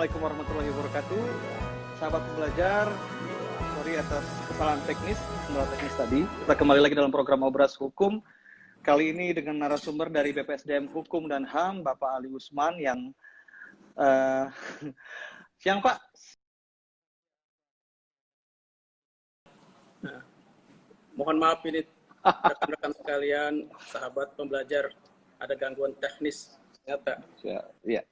Assalamualaikum warahmatullahi wabarakatuh. Sahabat pembelajar, sorry atas kesalahan teknis, kendala teknis tadi. Kita kembali lagi dalam program Obras Hukum. Kali ini dengan narasumber dari BPSDM Hukum dan HAM, Bapak Ali Usman yang siang Pak. Nah, mohon maaf ini rekan-rekan sekalian, sahabat pembelajar, ada gangguan teknis. Ya.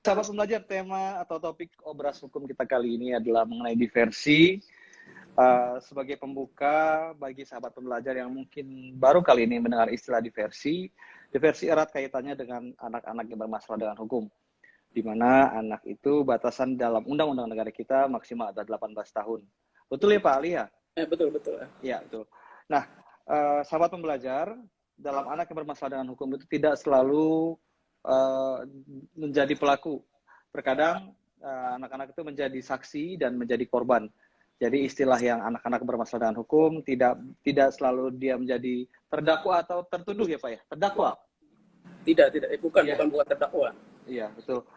Sahabat pembelajar, tema atau topik Obras Hukum kita kali ini adalah mengenai diversi. Sebagai pembuka bagi sahabat pembelajar yang mungkin baru kali ini mendengar istilah diversi erat kaitannya dengan anak-anak yang bermasalah dengan hukum. Di mana anak itu batasan dalam undang-undang negara kita maksimal ada 18 tahun. Betul ya Pak Ali ya? Betul. Ya, betul. Nah, sahabat pembelajar, dalam anak yang bermasalah dengan hukum itu tidak selalu menjadi pelaku. Terkadang anak-anak itu menjadi saksi dan menjadi korban. Jadi istilah yang anak-anak bermasalah dengan hukum tidak selalu dia menjadi terdakwa atau tertuduh ya Pak ya? Terdakwa? Tidak. Bukan terdakwa. Iya, betul.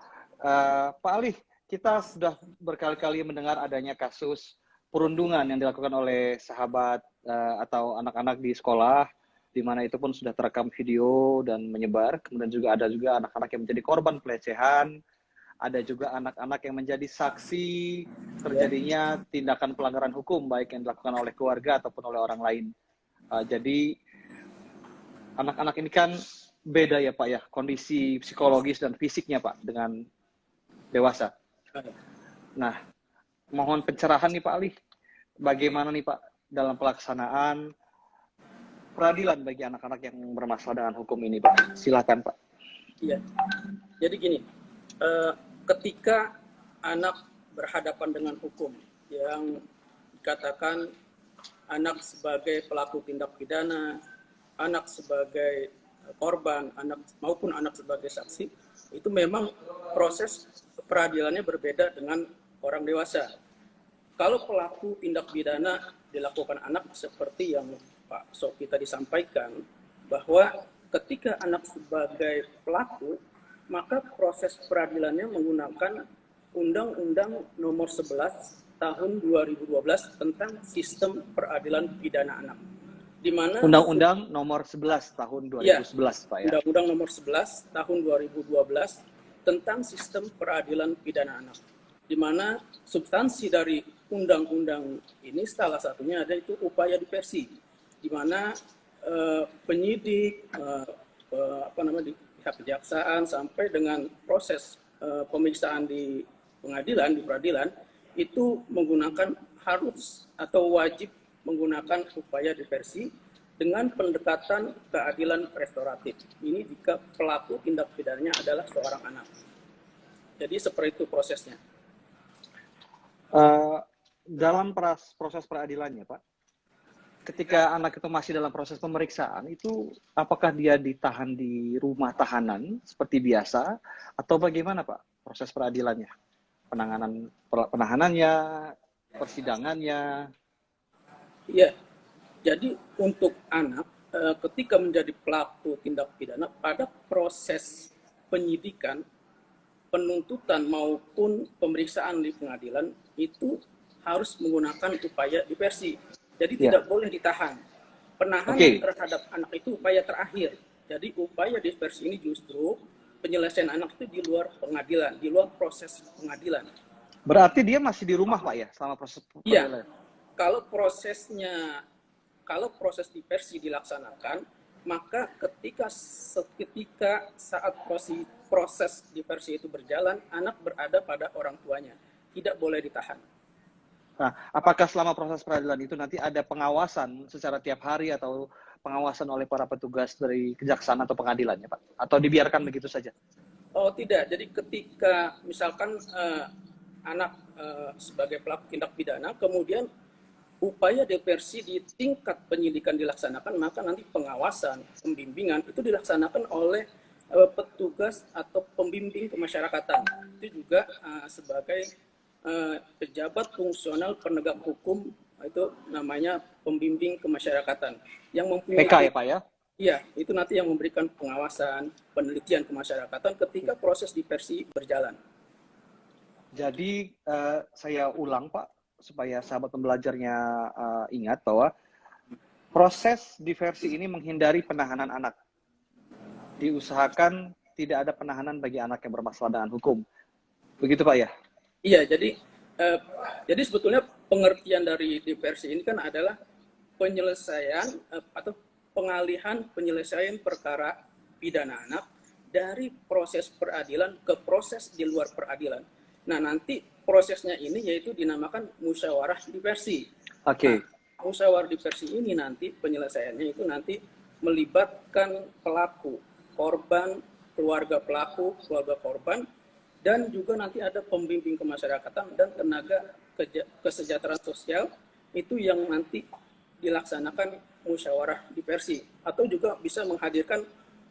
Pak Ali, kita sudah berkali-kali mendengar adanya kasus perundungan yang dilakukan oleh sahabat atau anak-anak di sekolah, di mana itu pun sudah terekam video dan menyebar. Kemudian juga ada anak-anak yang menjadi korban pelecehan, ada juga anak-anak yang menjadi saksi terjadinya tindakan pelanggaran hukum, baik yang dilakukan oleh keluarga ataupun oleh orang lain. Jadi anak-anak ini kan beda ya Pak ya, kondisi psikologis dan fisiknya Pak dengan dewasa. Nah, mohon pencerahan nih Pak Ali, bagaimana nih Pak dalam pelaksanaan peradilan bagi anak-anak yang bermasalah dengan hukum ini Pak? Silakan Pak. Iya, jadi gini, ketika anak berhadapan dengan hukum yang dikatakan anak sebagai pelaku tindak pidana, anak sebagai korban, maupun anak sebagai saksi, itu memang proses peradilannya berbeda dengan orang dewasa. Kalau pelaku tindak pidana dilakukan anak seperti yang Pak Sofi tadi sampaikan, bahwa ketika anak sebagai pelaku, maka proses peradilannya menggunakan Undang-Undang Nomor 11 Tahun 2012 tentang Sistem Peradilan Pidana Anak. Di mana Undang-Undang Nomor 11 Tahun 2011 Pak ya. Undang-Undang Nomor 11 Tahun 2012 tentang Sistem Peradilan Pidana Anak. Di mana substansi dari undang-undang ini salah satunya ada itu upaya diversi, di mana penyidik, pihak kejaksaan sampai dengan proses pemeriksaan di pengadilan, di peradilan, itu menggunakan harus atau wajib menggunakan upaya diversi dengan pendekatan keadilan restoratif. Ini jika pelaku tindak pidananya adalah seorang anak. Jadi seperti itu prosesnya. Dalam proses peradilannya Pak, ketika anak itu masih dalam proses pemeriksaan, itu apakah dia ditahan di rumah tahanan seperti biasa atau bagaimana Pak proses peradilannya? Penahanannya, persidangannya? Iya, jadi untuk anak ketika menjadi pelaku tindak pidana pada proses penyidikan, penuntutan maupun pemeriksaan di pengadilan itu harus menggunakan upaya diversi. Jadi tidak boleh ditahan. Penahanan terhadap anak itu upaya terakhir. Jadi upaya diversi ini justru penyelesaian anak itu di luar pengadilan, di luar proses pengadilan. Berarti dia masih di rumah Pak ya selama proses pengadilan? Iya. Kalau proses diversi dilaksanakan, maka ketika saat proses diversi itu berjalan, anak berada pada orang tuanya, tidak boleh ditahan. Nah, apakah selama proses peradilan itu nanti ada pengawasan secara tiap hari atau pengawasan oleh para petugas dari kejaksaan atau pengadilannya, Pak? Atau dibiarkan begitu saja? Oh, tidak. Jadi ketika misalkan anak sebagai pelaku tindak pidana, kemudian upaya diversi di tingkat penyidikan dilaksanakan, maka nanti pengawasan, pembimbingan itu dilaksanakan oleh petugas atau pembimbing kemasyarakatan. Itu juga sebagai pejabat fungsional penegak hukum, itu namanya pembimbing kemasyarakatan yang mempunyai PK ya Pak ya? Iya, itu nanti yang memberikan pengawasan, penelitian kemasyarakatan ketika proses diversi berjalan. Jadi saya ulang Pak, supaya sahabat pembelajarnya ingat bahwa proses diversi ini menghindari penahanan anak. Diusahakan tidak ada penahanan bagi anak yang bermasalah dengan hukum. Begitu Pak ya? Iya, eh, jadi sebetulnya pengertian dari diversi ini kan adalah penyelesaian atau pengalihan penyelesaian perkara pidana anak dari proses peradilan ke proses di luar peradilan. Nah, nanti prosesnya ini yaitu dinamakan musyawarah diversi. Oke. Nah, musyawarah diversi ini nanti penyelesaiannya itu nanti melibatkan pelaku, korban, keluarga pelaku, keluarga korban, dan juga nanti ada pembimbing kemasyarakatan dan tenaga kesejahteraan sosial itu yang nanti dilaksanakan musyawarah diversi, atau juga bisa menghadirkan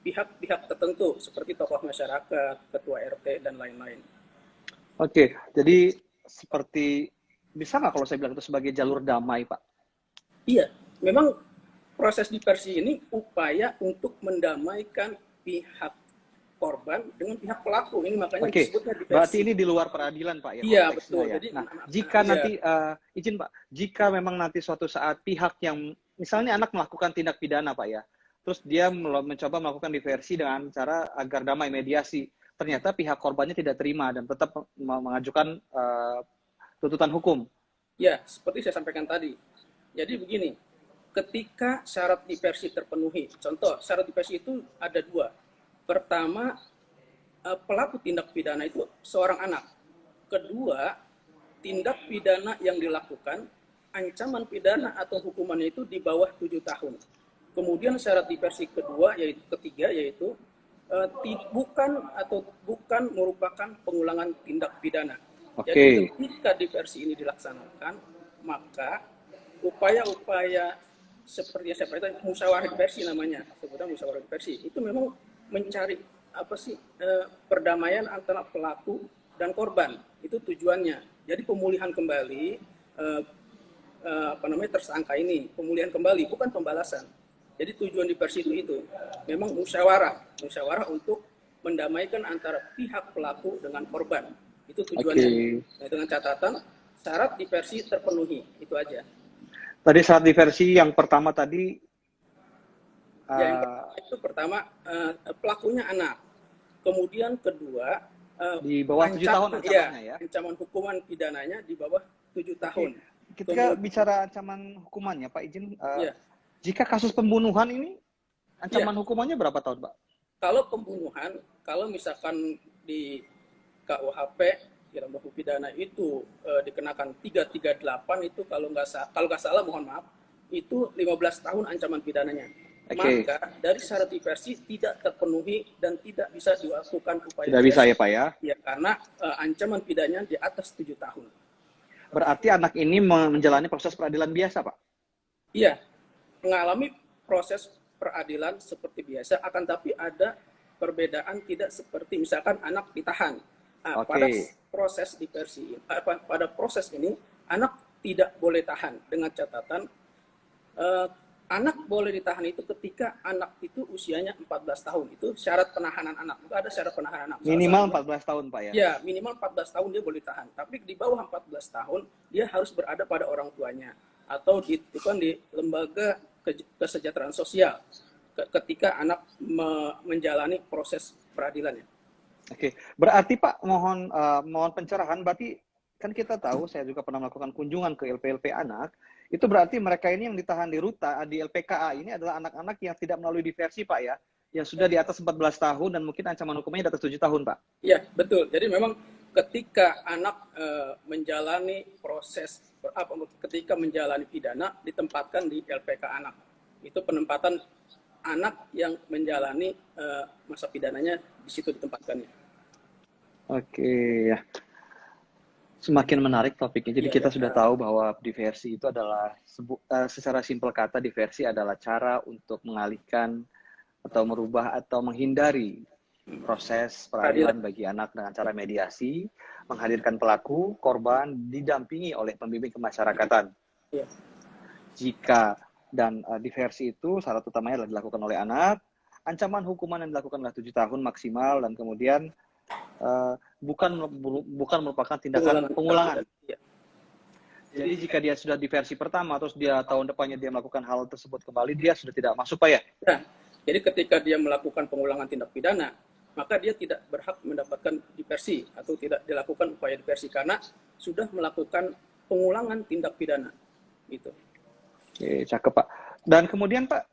pihak-pihak tertentu seperti tokoh masyarakat, ketua RT, dan lain-lain. Oke, jadi seperti bisa nggak kalau saya bilang itu sebagai jalur damai, Pak? Iya, memang proses diversi ini upaya untuk mendamaikan pihak korban dengan pihak pelaku. Ini makanya disebutnya diversi. Berarti ini di luar peradilan, Pak ya? Iya, betul. Ya? Jadi, nah, jika nanti izin Pak, jika memang nanti suatu saat pihak yang misalnya anak melakukan tindak pidana, Pak ya, terus dia mencoba melakukan diversi dengan cara agar damai, mediasi, ternyata pihak korbannya tidak terima dan tetap mengajukan tuntutan hukum. Ya, seperti saya sampaikan tadi. Jadi begini, ketika syarat diversi terpenuhi, contoh syarat diversi itu ada dua. Pertama, pelaku tindak pidana itu seorang anak. Kedua, tindak pidana yang dilakukan, ancaman pidana atau hukumannya itu di bawah 7 tahun. Kemudian syarat diversi ketiga yaitu bukan merupakan pengulangan tindak pidana. Okay. Jadi ketika diversi ini dilaksanakan, maka upaya-upaya seperti yang saya katakan musyawarah diversi namanya, sebutnya musyawarah diversi, itu memang mencari perdamaian antara pelaku dan korban. Itu tujuannya. Jadi pemulihan kembali tersangka ini, pemulihan kembali, bukan pembalasan. Jadi tujuan diversi itu memang musyawarah untuk mendamaikan antara pihak pelaku dengan korban. Itu tujuannya. Okay. Nah, dengan catatan syarat diversi terpenuhi, itu aja. Tadi syarat diversi yang pertama tadi yang itu pertama pelakunya anak. Kemudian kedua di bawah 7 tahun ancamannya ya. Ancaman hukuman pidananya di bawah 7 tahun. Ketika bicara ancaman hukumannya, Pak izin jika kasus pembunuhan ini ancaman hukumannya berapa tahun, Pak? Kalau pembunuhan, kalau misalkan di KUHP dalam hukum pidana itu dikenakan 338 itu kalau nggak salah mohon maaf itu 15 tahun ancaman pidananya. Okay. Maka dari syarat diversi tidak terpenuhi dan tidak bisa dilakukan upaya. Tidak bisa ya Pak ya? Ya karena ancaman pidananya di atas 7 tahun. Berarti anak ini menjalani proses peradilan biasa Pak? Iya, mengalami proses peradilan seperti biasa, akan tapi ada perbedaan tidak seperti misalkan anak ditahan. Nah, pada proses diversi, pada proses ini anak tidak boleh tahan dengan catatan anak boleh ditahan itu ketika anak itu usianya 14 tahun. Itu syarat penahanan anak. Itu ada syarat penahanan anak. Minimal 14 tahun, Pak ya? Ya, minimal 14 tahun dia boleh tahan. Tapi di bawah 14 tahun dia harus berada pada orang tuanya atau di lembaga kesejahteraan sosial ketika anak menjalani proses peradilannya. Oke, berarti Pak mohon pencerahan. Berarti kan kita tahu, saya juga pernah melakukan kunjungan ke LP-LP anak. Itu berarti mereka ini yang ditahan di Ruta, di LPKA ini adalah anak-anak yang tidak melalui diversi, Pak ya? Yang sudah di atas 14 tahun dan mungkin ancaman hukumnya di atas 7 tahun, Pak? Iya, betul. Jadi memang ketika anak menjalani proses, ketika menjalani pidana, ditempatkan di LPK anak. Itu penempatan anak yang menjalani masa pidananya di situ ditempatkannya. Oke, ya. Semakin menarik topiknya. Jadi kita sudah tahu bahwa diversi itu adalah secara simpel kata diversi adalah cara untuk mengalihkan atau merubah atau menghindari proses peradilan bagi anak dengan cara mediasi, menghadirkan pelaku, korban didampingi oleh pembimbing kemasyarakatan. Jika diversi itu syarat utamanya adalah dilakukan oleh anak, ancaman hukuman yang dilakukan adalah 7 tahun maksimal dan kemudian bukan merupakan tindakan pengulangan. Ya. Jadi jika dia sudah di versi pertama, terus dia tahun depannya dia melakukan hal tersebut kembali, dia sudah tidak masuk, Pak ya? Nah, jadi ketika dia melakukan pengulangan tindak pidana, maka dia tidak berhak mendapatkan diversi atau tidak dilakukan upaya diversi karena sudah melakukan pengulangan tindak pidana. Gitu. Oke, cakep Pak. Dan kemudian Pak,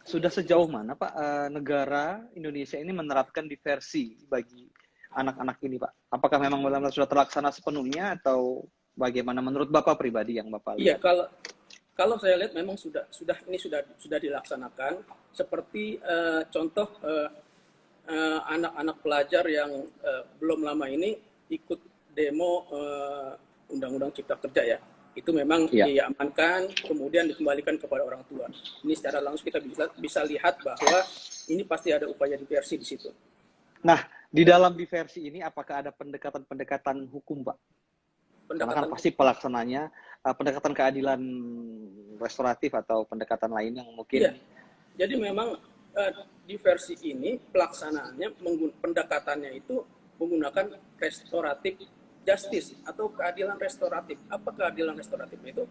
sudah sejauh mana Pak negara Indonesia ini menerapkan diversi bagi anak-anak ini Pak? Apakah memang benar-benar sudah terlaksana sepenuhnya atau bagaimana menurut Bapak pribadi yang Bapak Iya, lihat? kalau saya lihat memang sudah dilaksanakan seperti contoh anak-anak pelajar yang belum lama ini ikut demo Undang-Undang Cipta Kerja ya. Itu memang diamankan, kemudian dikembalikan kepada orang tua. Ini secara langsung kita bisa lihat bahwa ini pasti ada upaya diversi di situ. Nah, di dalam diversi ini apakah ada pendekatan-pendekatan hukum, Pak? Karena kan pasti pelaksananya pendekatan keadilan restoratif atau pendekatan lain yang mungkin. Iya. Jadi memang diversi ini pelaksanaannya pendekatannya itu menggunakan restoratif justice atau keadilan restoratif. Apa keadilan restoratif itu?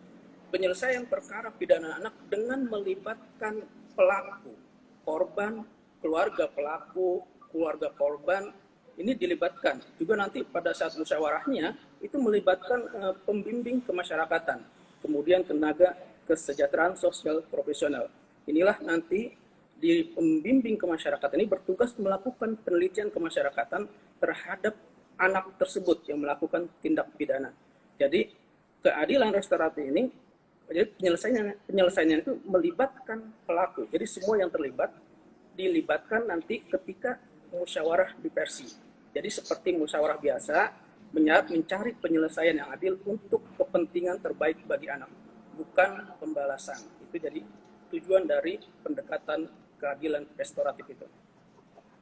Penyelesaian perkara pidana anak dengan melibatkan pelaku, korban, keluarga pelaku, keluarga korban, ini dilibatkan. Juga nanti pada saat musyawarahnya itu melibatkan pembimbing kemasyarakatan, kemudian tenaga kesejahteraan sosial profesional. Inilah nanti di pembimbing kemasyarakatan ini bertugas melakukan penelitian kemasyarakatan terhadap anak tersebut yang melakukan tindak pidana. Jadi keadilan restoratif ini, jadi penyelesaiannya itu melibatkan pelaku. Jadi semua yang terlibat dilibatkan nanti ketika musyawarah diversi. Jadi seperti musyawarah biasa, mencari penyelesaian yang adil untuk kepentingan terbaik bagi anak, bukan pembalasan. Itu jadi tujuan dari pendekatan keadilan restoratif itu.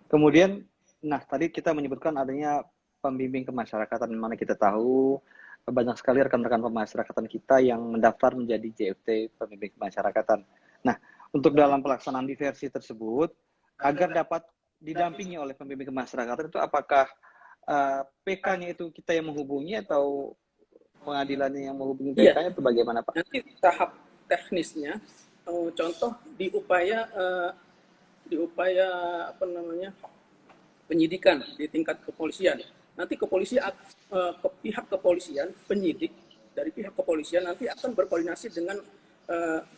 Kemudian, nah tadi kita menyebutkan adanya pembimbing kemasyarakatan, mana kita tahu banyak sekali rekan-rekan pemasyarakatan kita yang mendaftar menjadi JFT pembimbing kemasyarakatan. Nah, untuk dalam pelaksanaan diversi tersebut, agar dapat didampingi oleh pembimbing kemasyarakatan itu apakah PK-nya itu kita yang menghubungi atau pengadilannya yang menghubungi PK-nya itu bagaimana Pak? Nanti tahap teknisnya, contoh di upaya penyidikan di tingkat kepolisian. Nanti pihak kepolisian, penyidik dari pihak kepolisian nanti akan berkoordinasi dengan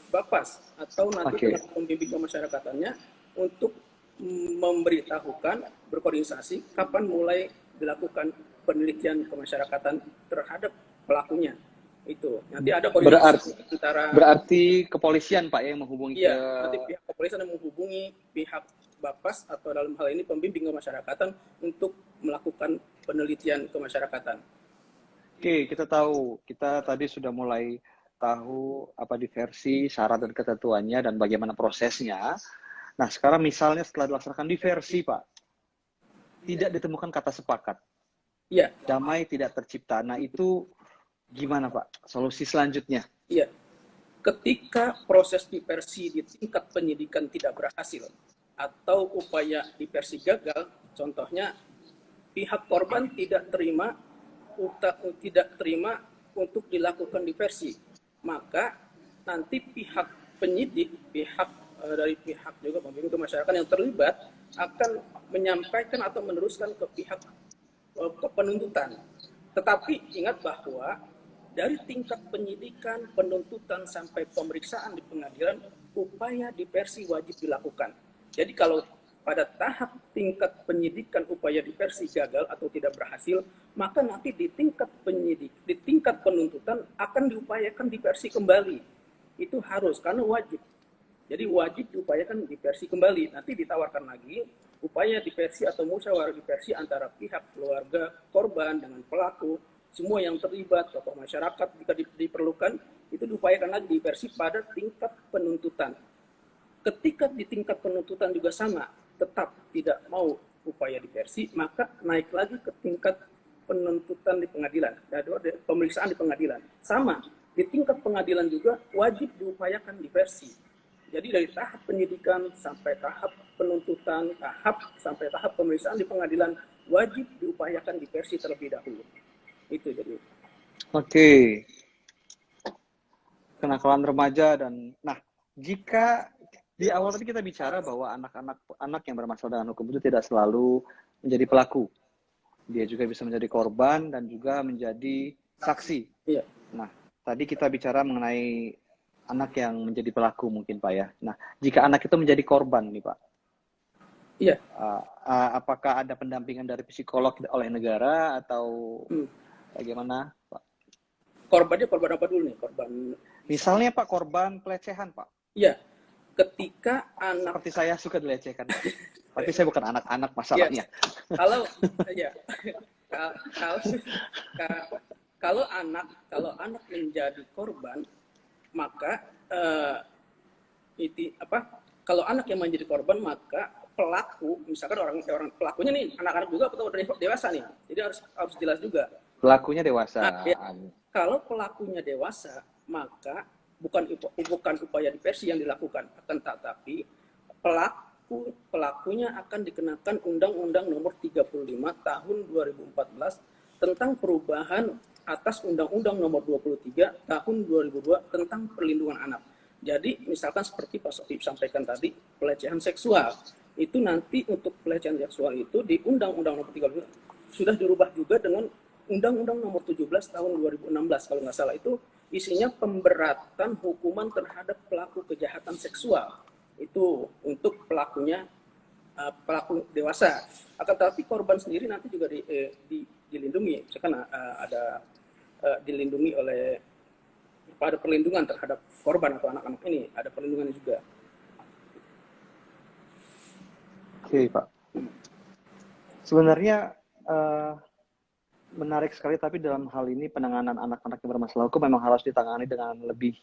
Bapas atau nanti dengan pembimbing kemasyarakatannya untuk memberitahukan, berkoordinasi kapan mulai dilakukan penelitian kemasyarakatan terhadap pelakunya. Itu nanti ada koordinasi berarti kepolisian Pak yang menghubungi nanti pihak kepolisian yang menghubungi pihak Bapas atau dalam hal ini pembimbing kemasyarakatan untuk melakukan penelitian kemasyarakatan. Oke, kita tadi sudah mulai tahu apa diversi, syarat dan ketentuannya dan bagaimana prosesnya. Nah, sekarang misalnya setelah dilaksanakan diversi, Pak, tidak ditemukan kata sepakat. Iya. Damai tidak tercipta. Nah, itu gimana, Pak? Solusi selanjutnya? Iya. Ketika proses diversi di tingkat penyidikan tidak berhasil atau upaya diversi gagal, contohnya pihak korban tidak terima untuk dilakukan diversi, maka nanti pihak penyidik, dari pihak juga pembimbing kemasyarakatan yang terlibat akan menyampaikan atau meneruskan ke pihak ke penuntutan. Tetapi ingat bahwa dari tingkat penyidikan, penuntutan sampai pemeriksaan di pengadilan, upaya diversi wajib dilakukan. Jadi kalau pada tahap tingkat penyidikan upaya diversi gagal atau tidak berhasil, maka nanti di tingkat penuntutan akan diupayakan diversi kembali. Itu harus, karena wajib. Jadi wajib diupayakan diversi kembali. Nanti ditawarkan lagi upaya diversi atau musyawarah diversi antara pihak keluarga korban dengan pelaku, semua yang terlibat, tokoh masyarakat jika diperlukan, itu diupayakan lagi diversi pada tingkat penuntutan. Ketika di tingkat penuntutan juga sama, tetap tidak mau upaya diversi, maka naik lagi ke tingkat penuntutan di pengadilan, pemeriksaan di pengadilan. Sama, di tingkat pengadilan juga wajib diupayakan diversi. Jadi dari tahap penyidikan sampai tahap penuntutan, sampai tahap pemeriksaan di pengadilan wajib diupayakan diversi terlebih dahulu. Itu jadi. Oke, kenakalan remaja dan nah, jika di awal tadi kita bicara bahwa anak yang bermasalah dengan hukum itu tidak selalu menjadi pelaku. Dia juga bisa menjadi korban dan juga menjadi saksi. Iya. Nah, tadi kita bicara mengenai anak yang menjadi pelaku mungkin Pak ya. Nah, jika anak itu menjadi korban nih Pak, Iya. Apakah ada pendampingan dari psikolog oleh negara atau bagaimana Pak? Korbannya korban apa dulu nih? Korban. Misalnya Pak, korban pelecehan Pak. Iya. Ketika anak. Seperti saya suka dilecehkan Pak. Tapi saya bukan anak-anak masalahnya. Ya. Kalau anak menjadi korban, maka kalau anak yang menjadi korban, maka pelaku, misalkan orang pelakunya nih anak-anak juga atau dewasa nih, jadi harus jelas juga. Pelakunya dewasa. Nah, ya, kalau pelakunya dewasa, maka bukan upaya diversi yang dilakukan, akan tetapi pelakunya akan dikenakan Undang-Undang Nomor 35 Tahun 2014 tentang perubahan atas Undang-Undang Nomor 23 Tahun 2002 tentang perlindungan anak. Jadi misalkan seperti Pak Sohib sampaikan tadi, pelecehan seksual, itu nanti untuk pelecehan seksual itu di Undang-Undang Nomor 32 sudah dirubah juga dengan Undang-Undang Nomor 17 Tahun 2016 kalau nggak salah, itu isinya pemberatan hukuman terhadap pelaku kejahatan seksual. Itu untuk pelakunya pelaku dewasa. Akan tetapi korban sendiri nanti juga dilindungi. Misalkan ada dilindungi oleh ada perlindungan terhadap korban atau anak-anak ini, ada perlindungan juga. Oke Pak. Sebenarnya menarik sekali, tapi dalam hal ini penanganan anak-anak yang bermasalah hukum memang harus ditangani dengan lebih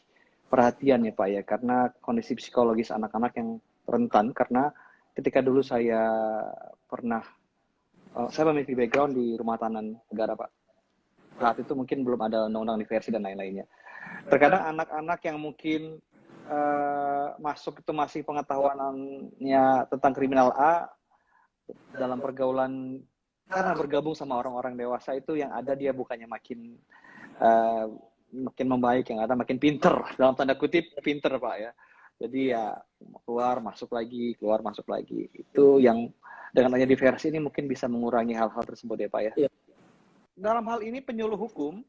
perhatian ya Pak ya, karena kondisi psikologis anak-anak yang rentan. Karena ketika dulu saya memiliki background di rumah tahanan negara Pak. Saat itu mungkin belum ada undang-undang diversi dan lain-lainnya. Terkadang anak-anak yang mungkin masuk itu masih pengetahuannya tentang kriminal A, dalam pergaulan karena bergabung sama orang-orang dewasa itu yang ada dia bukannya makin membaik, yang ada makin pinter, dalam tanda kutip pinter Pak ya. Jadi ya keluar masuk lagi. Itu yang dengan adanya diversi ini mungkin bisa mengurangi hal-hal tersebut ya Pak ya. Iya. Dalam hal ini penyuluh hukum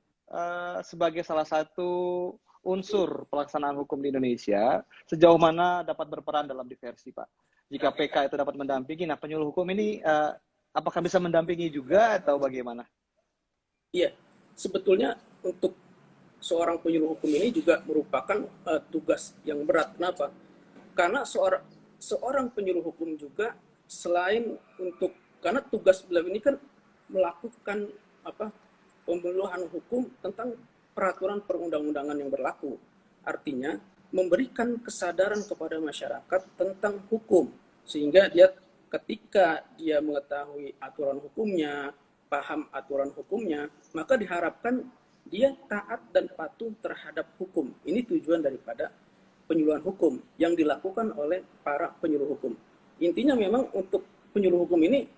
sebagai salah satu unsur pelaksanaan hukum di Indonesia, sejauh mana dapat berperan dalam diversi Pak? Jika PK itu dapat mendampingi, nah penyuluh hukum ini apakah bisa mendampingi juga atau bagaimana? Iya, sebetulnya untuk seorang penyuluh hukum ini juga merupakan tugas yang berat. Kenapa? Karena seorang penyuluh hukum juga selain karena tugas beliau ini kan melakukan pembeluhan hukum tentang peraturan perundang-undangan yang berlaku. Artinya memberikan kesadaran kepada masyarakat tentang hukum, sehingga ketika dia mengetahui aturan hukumnya, paham aturan hukumnya, maka diharapkan dia taat dan patuh terhadap hukum. Ini tujuan daripada penyuluhan hukum yang dilakukan oleh para penyuluh hukum. Intinya memang untuk penyuluh hukum ini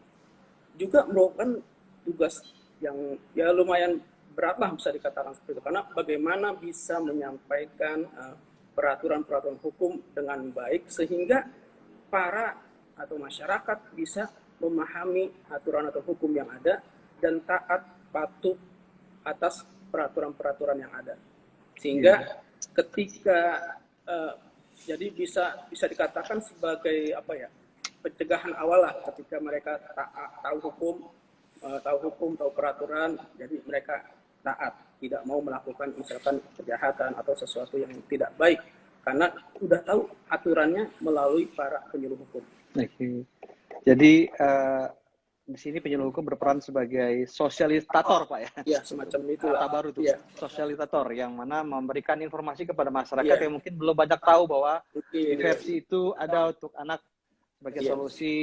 juga merupakan tugas yang ya lumayan berat lah bisa dikatakan seperti itu. Karena bagaimana bisa menyampaikan peraturan-peraturan hukum dengan baik sehingga para atau masyarakat bisa memahami aturan atau hukum yang ada dan taat patuh atas peraturan-peraturan yang ada, sehingga ketika jadi bisa dikatakan sebagai pencegahan awal lah, ketika mereka tahu hukum, tahu peraturan, jadi mereka taat, tidak mau melakukan misalkan kejahatan atau sesuatu yang tidak baik karena sudah tahu aturannya melalui para penyuluh hukum. Oke. Jadi di sini penyuluh hukum berperan sebagai sosialitator Pak ya. Iya, semacam itu. Kata baru tuh, ya. Sosialitator yang mana memberikan informasi kepada masyarakat yang mungkin belum banyak tahu bahwa diversi itu ada untuk anak sebagai solusi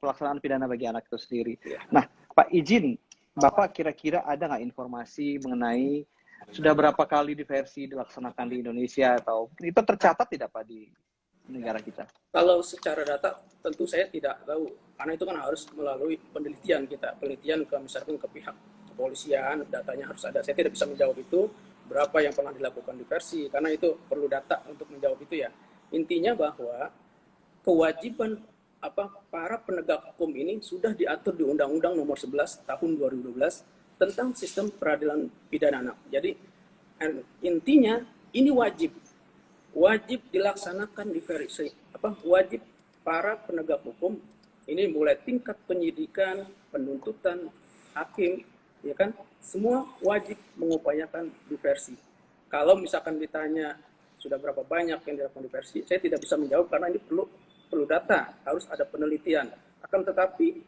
pelaksanaan pidana bagi anak itu sendiri. Nah, Pak izin, Bapak kira-kira ada nggak informasi mengenai sudah berapa kali diversi dilaksanakan di Indonesia atau itu tercatat tidak Pak di negara kita? Kalau secara data tentu saya tidak tahu, karena itu kan harus melalui penelitian kita, penelitian ke misalkan ke pihak kepolisian, datanya harus ada. Saya tidak bisa menjawab itu berapa yang pernah dilakukan diversi, karena itu perlu data untuk menjawab itu ya. Intinya bahwa kewajiban para penegak hukum ini sudah diatur di Undang-Undang Nomor 11 Tahun 2012 tentang sistem peradilan pidana anak. Jadi intinya ini wajib dilaksanakan diversi, wajib para penegak hukum ini mulai tingkat penyidikan, penuntutan, hakim, ya kan, semua wajib mengupayakan diversi. Kalau misalkan ditanya sudah berapa banyak yang dilakukan diversi, saya tidak bisa menjawab karena ini perlu data, harus ada penelitian. Akan tetapi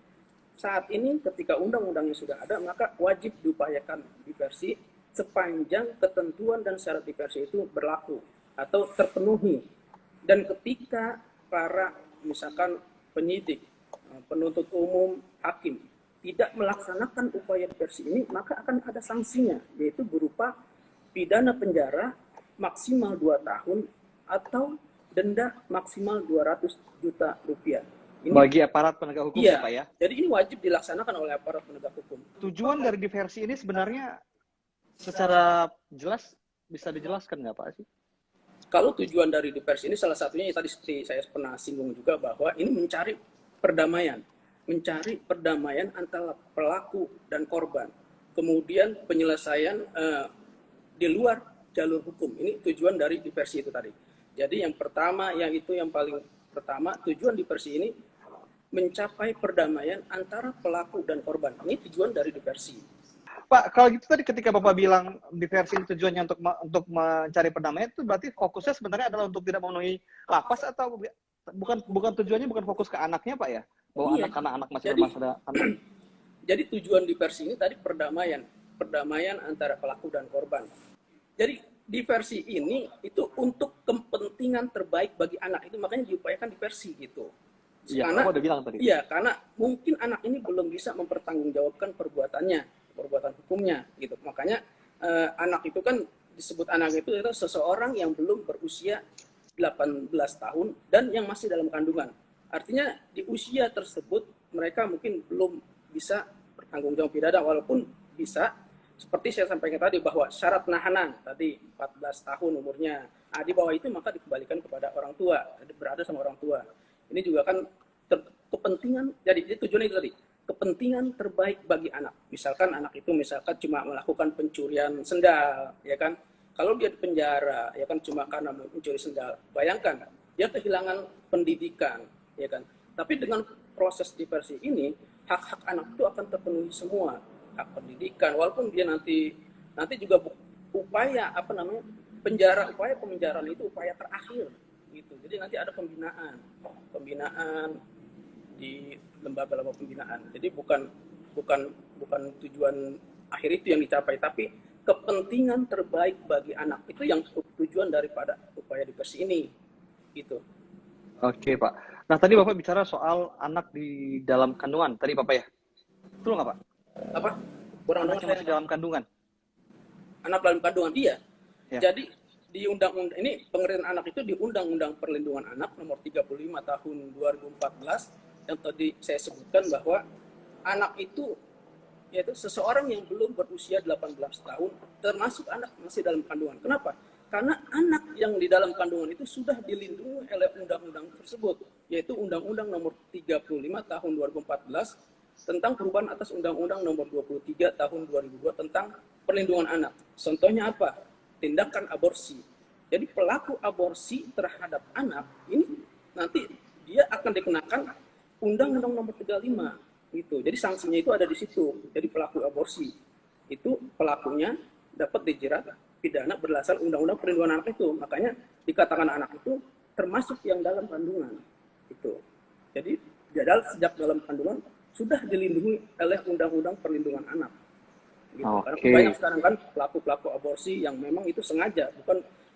saat ini ketika undang-undangnya sudah ada, maka wajib diupayakan diversi sepanjang ketentuan dan syarat diversi itu berlaku atau terpenuhi. Dan ketika para misalkan penyidik, penuntut umum, hakim tidak melaksanakan upaya diversi ini, maka akan ada sanksinya, yaitu berupa pidana penjara maksimal 2 tahun atau denda maksimal 200 juta rupiah. Ini bagi aparat penegak hukum iya, ya, Pak ya? Jadi ini wajib dilaksanakan oleh aparat penegak hukum. Tujuan dari diversi ini sebenarnya secara jelas bisa dijelaskan nggak Pak sih? Kalau tujuan dari diversi ini salah satunya tadi seperti saya pernah singgung juga bahwa ini mencari perdamaian antara pelaku dan korban. Kemudian penyelesaian di luar jalur hukum. Ini tujuan dari diversi itu tadi. Jadi yang pertama, yang paling pertama, tujuan diversi ini mencapai perdamaian antara pelaku dan korban. Ini tujuan dari diversi. Pak, kalau gitu tadi ketika Bapak bilang diversi tujuannya untuk mencari perdamaian, itu berarti fokusnya sebenarnya adalah untuk tidak memenuhi lapas atau bukan tujuannya bukan fokus ke anaknya Pak ya? Bahwa iya. anak masih bermasalah anak. Jadi tujuan diversi ini tadi perdamaian antara pelaku dan korban. Jadi diversi ini itu untuk kepentingan terbaik bagi anak, itu makanya diupayakan diversi gitu. Iya, karena udah bilang tadi. Iya, karena mungkin anak ini belum bisa mempertanggungjawabkan perbuatan hukumnya gitu. Makanya anak itu kan disebut anak itu seseorang yang belum berusia 18 tahun dan yang masih dalam kandungan. Artinya di usia tersebut mereka mungkin belum bisa bertanggung jawab pidana, walaupun bisa seperti saya sampaikan tadi bahwa syarat nahanan tadi 14 tahun umurnya. Nah, di bawah itu maka dikembalikan kepada orang tua, berada sama orang tua. Ini juga kan kepentingan, jadi tujuannya itu tadi, kepentingan terbaik bagi anak. Misalkan anak itu cuma melakukan pencurian sendal, ya kan? Kalau dia di penjara, ya kan cuma karena mencuri sendal, bayangkan dia kehilangan pendidikan, ya kan? Tapi dengan proses diversi ini, hak-hak anak itu akan terpenuhi semua, hak pendidikan, walaupun dia nanti juga upaya upaya pemenjaraan itu upaya terakhir, gitu. Jadi nanti ada pembinaan di lembaga-lembaga pembinaan. Jadi bukan tujuan akhir itu yang dicapai, tapi kepentingan terbaik bagi anak itu yang tujuan daripada upaya diversi ini, gitu. Oke Pak. Nah tadi Bapak bicara soal anak di dalam kandungan, tadi Bapak ya? Betul nggak Pak? Apa? Kurang anak yang masih dalam kandungan. Anak dalam kandungan dia. Ya. Jadi di undang-undang ini pengertian anak itu di Undang-Undang Perlindungan Anak nomor 35 tahun 2014 yang tadi saya sebutkan bahwa anak itu yaitu seseorang yang belum berusia 18 tahun termasuk anak masih dalam kandungan. Kenapa? Karena anak yang di dalam kandungan itu sudah dilindungi oleh undang-undang tersebut, yaitu Undang-Undang Nomor 35 Tahun 2014 tentang perubahan atas Undang-Undang Nomor 23 Tahun 2002 tentang perlindungan anak. Contohnya apa? Tindakan aborsi. Jadi pelaku aborsi terhadap anak ini nanti dia akan dikenakan Undang-Undang Nomor 35 gitu. Jadi sanksinya itu ada di situ. Jadi pelaku aborsi itu pelakunya dapat dijerat pidana berdasarkan Undang-Undang Perlindungan Anak itu. Makanya dikatakan anak itu termasuk yang dalam kandungan. Itu. Jadi sejak dalam kandungan sudah dilindungi oleh Undang-Undang Perlindungan Anak. Gitu. Karena banyak sekarang kan pelaku-pelaku aborsi yang memang itu sengaja,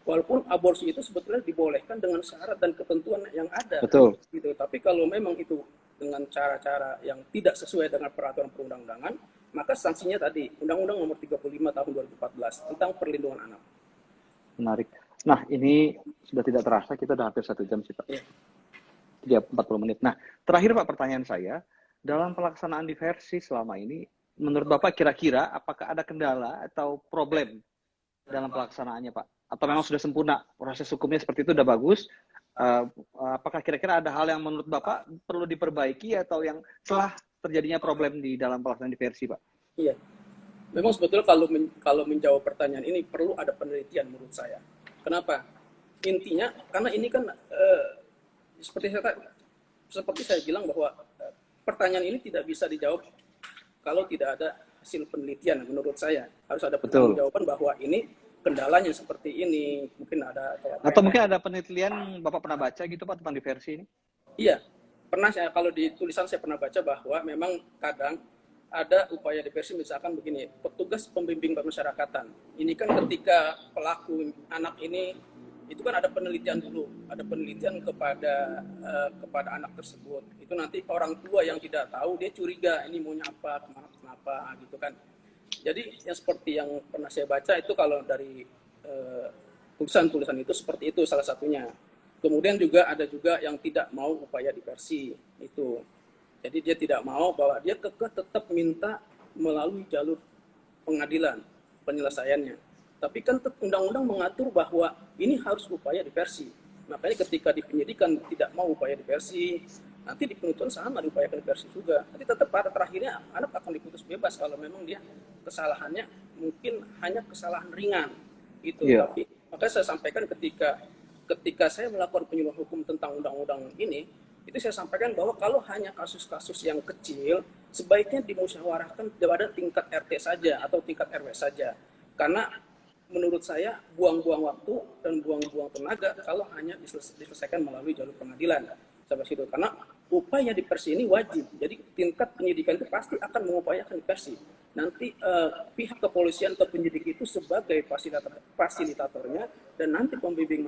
walaupun aborsi itu sebetulnya dibolehkan dengan syarat dan ketentuan yang ada. Betul. Gitu. Tapi kalau memang itu dengan cara-cara yang tidak sesuai dengan peraturan perundang-undangan, maka sanksinya tadi Undang-Undang Nomor 35 Tahun 2014 tentang perlindungan anak. Menarik. Nah, ini sudah tidak terasa, kita sudah hampir 1 jam sih, Pak. Iya. 40 menit. Nah, terakhir Pak, pertanyaan saya, dalam pelaksanaan diversi selama ini, menurut Bapak kira-kira apakah ada kendala atau problem dalam pelaksanaannya, Pak? Atau memang sudah sempurna, proses hukumnya seperti itu sudah bagus? Apakah kira-kira ada hal yang menurut Bapak perlu diperbaiki atau yang telah terjadinya problem di dalam pelaksanaan diversi, Pak? Iya. Memang sebetulnya kalau menjawab pertanyaan ini perlu ada penelitian menurut saya. Kenapa? Intinya karena ini kan seperti saya bilang bahwa pertanyaan ini tidak bisa dijawab kalau tidak ada hasil penelitian. Menurut saya harus ada jawaban bahwa ini kendalanya seperti ini, mungkin ada atau mungkin ada penelitian Bapak pernah baca gitu Pak tentang diversi ini? Iya, pernah saya, kalau di tulisan saya pernah baca bahwa memang kadang ada upaya diversi, misalkan begini, petugas pembimbing pemasyarakatan. Ini kan ketika pelaku anak ini, itu kan ada penelitian dulu, ada penelitian kepada anak tersebut. Itu nanti orang tua yang tidak tahu, dia curiga ini maunya apa, kenapa, gitu kan. Jadi yang seperti yang pernah saya baca itu kalau dari tulisan-tulisan itu seperti itu salah satunya. Kemudian juga ada juga yang tidak mau upaya diversi itu. Jadi dia tidak mau bahwa dia kekeh tetap minta melalui jalur pengadilan penyelesaiannya. Tapi kan undang-undang mengatur bahwa ini harus upaya diversi. Makanya ketika di penyidikan tidak mau upaya diversi, nanti di penuntutan sama diupayakan diversi juga. Nanti tetap pada terakhirnya anak akan diputus bebas kalau memang dia kesalahannya mungkin hanya kesalahan ringan. Itu. Yeah. Tapi makanya saya sampaikan ketika saya melakukan penyuluhan hukum tentang undang-undang ini, itu saya sampaikan bahwa kalau hanya kasus-kasus yang kecil, sebaiknya dimusyawarahkan pada tingkat RT saja atau tingkat RW saja. Karena menurut saya buang-buang waktu dan buang-buang tenaga kalau hanya diselesaikan melalui jalur pengadilan. Sampai situ. Karena upaya diversi ini wajib. Jadi tingkat penyidikan itu pasti akan mengupayakan diversi. Nanti pihak kepolisian atau penyidik itu sebagai fasilitatornya, dan nanti pembimbing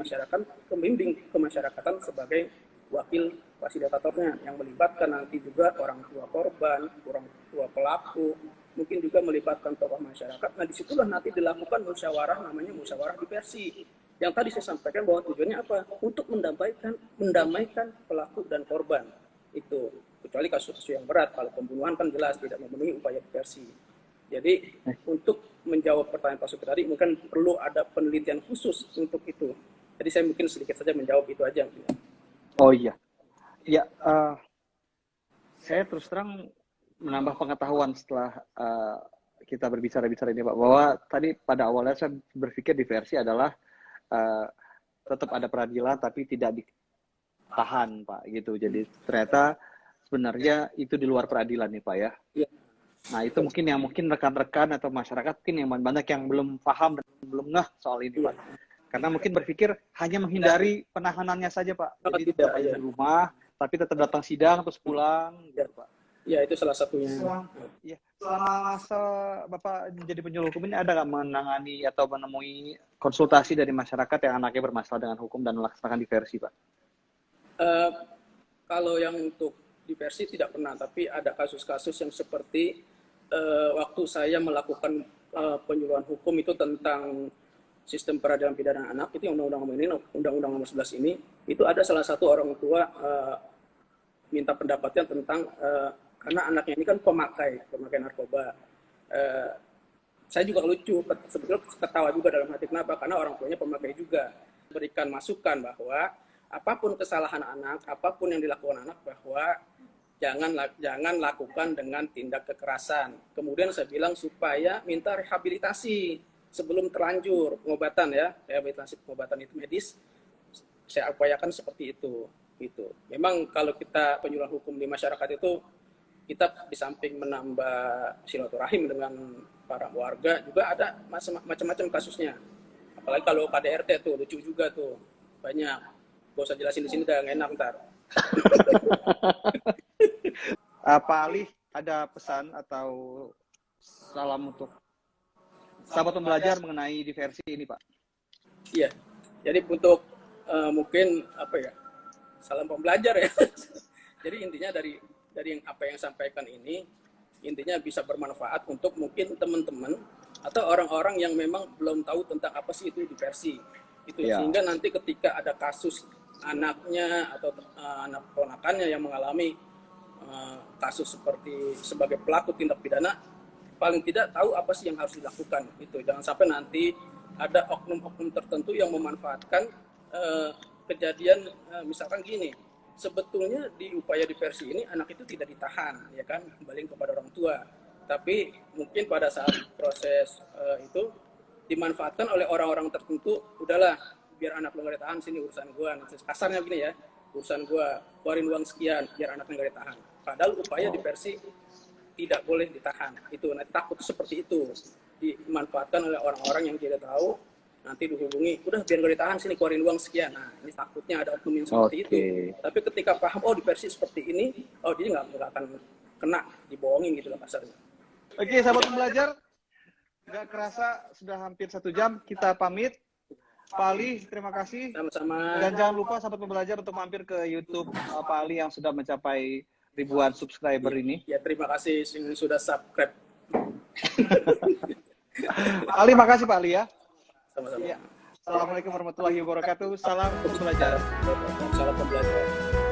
kemasyarakatan sebagai wakil fasilitatornya yang melibatkan nanti juga orang tua korban, orang tua pelaku, mungkin juga melibatkan tokoh masyarakat. Nah, disitulah nanti dilakukan musyawarah, namanya musyawarah diversi. Yang tadi saya sampaikan bahwa tujuannya apa? Untuk mendamaikan pelaku dan korban. Itu kecuali kasus-kasus yang berat. Kalau pembunuhan kan jelas tidak memenuhi upaya diversi. Jadi untuk menjawab pertanyaan Pak Supri tadi, mungkin perlu ada penelitian khusus untuk itu. Jadi saya mungkin sedikit saja menjawab itu aja. Oh iya, ya saya terus terang menambah pengetahuan setelah kita berbicara ini Pak, bahwa tadi pada awalnya saya berpikir diversi adalah tetap ada peradilan tapi tidak ditahan Pak gitu. Jadi ternyata sebenarnya itu di luar peradilan nih Pak ya. Nah itu mungkin rekan-rekan atau masyarakat mungkin yang banyak yang belum paham dan belum ngeh soal ini Pak. Karena mungkin berpikir hanya menghindari penahanannya saja Pak. Jadi tetap aja di rumah tapi tetap datang sidang terus pulang gitu Pak. Ya, itu salah satunya. Selama masa Bapak menjadi penyuluh hukum ini ada nggak menangani atau menemui konsultasi dari masyarakat yang anaknya bermasalah dengan hukum dan melaksanakan diversi, Pak? Kalau yang untuk diversi tidak pernah, tapi ada kasus-kasus yang seperti waktu saya melakukan penyuluhan hukum itu tentang sistem peradilan pidana anak, itu yang undang-undang nomor 11 ini, itu ada salah satu orang tua minta pendapatnya tentang karena anaknya ini kan pemakai narkoba. Saya juga lucu, sebetulnya ketawa juga dalam hati, kenapa? Karena orang tuanya pemakai juga. Berikan masukan bahwa apapun kesalahan anak, apapun yang dilakukan anak, bahwa jangan lakukan dengan tindak kekerasan. Kemudian saya bilang supaya minta rehabilitasi sebelum terlanjur pengobatan ya, rehabilitasi pengobatan itu medis. Saya upayakan seperti itu. Gitu. Memang kalau kita penyuluhan hukum di masyarakat itu, kita di samping menambah silaturahim dengan para warga, juga ada macam-macam kasusnya. Apalagi kalau KDRT tuh lucu juga tuh, banyak. Gak usah jelasin di sini, udah nggak enak ntar. Pak Ali, ada pesan atau salam untuk sahabat pembelajar mengenai diversi ini, Pak? Iya, jadi untuk mungkin apa ya, salam pembelajar ya. Jadi intinya dari yang apa yang sampaikan ini, intinya bisa bermanfaat untuk mungkin teman-teman atau orang-orang yang memang belum tahu tentang apa sih itu diversi. Itu sehingga nanti ketika ada kasus anaknya atau anak ponakannya yang mengalami kasus seperti sebagai pelaku tindak pidana, paling tidak tahu apa sih yang harus dilakukan. Itu jangan sampai nanti ada oknum-oknum tertentu yang memanfaatkan kejadian misalkan gini, sebetulnya di upaya diversi ini anak itu tidak ditahan, ya kan, kembali kepada orang tua, tapi mungkin pada saat proses itu dimanfaatkan oleh orang-orang tertentu. Udahlah, biar anak lo nggak ditahan, sini urusan gua, kasarnya begini ya, urusan gua, keluarin uang sekian biar anaknya nggak ditahan, padahal upaya diversi tidak boleh ditahan. Itu nanti takut seperti itu dimanfaatkan oleh orang-orang yang tidak tahu, nanti dihubungi, udah biar nggak ditahan, sini keluarin uang sekian. Nah, ini takutnya ada oknum yang seperti itu. Tapi ketika paham, oh diversi seperti ini, oh dia nggak akan kena dibohongin gitu lah kasarnya. Oke, sahabat pembelajar, nggak kerasa sudah hampir 1 jam, kita pamit. Pak Ali, terima kasih. Sama-sama. Dan jangan lupa sahabat pembelajar untuk mampir ke YouTube Pak Ali yang sudah mencapai ribuan subscriber ini. Ya, terima kasih yang sudah subscribe. Pak Ali, makasih Pak Ali ya. Sama-sama. Ya. Assalamualaikum warahmatullahi wabarakatuh. Salam pembelajaran. Salam pembelajaran.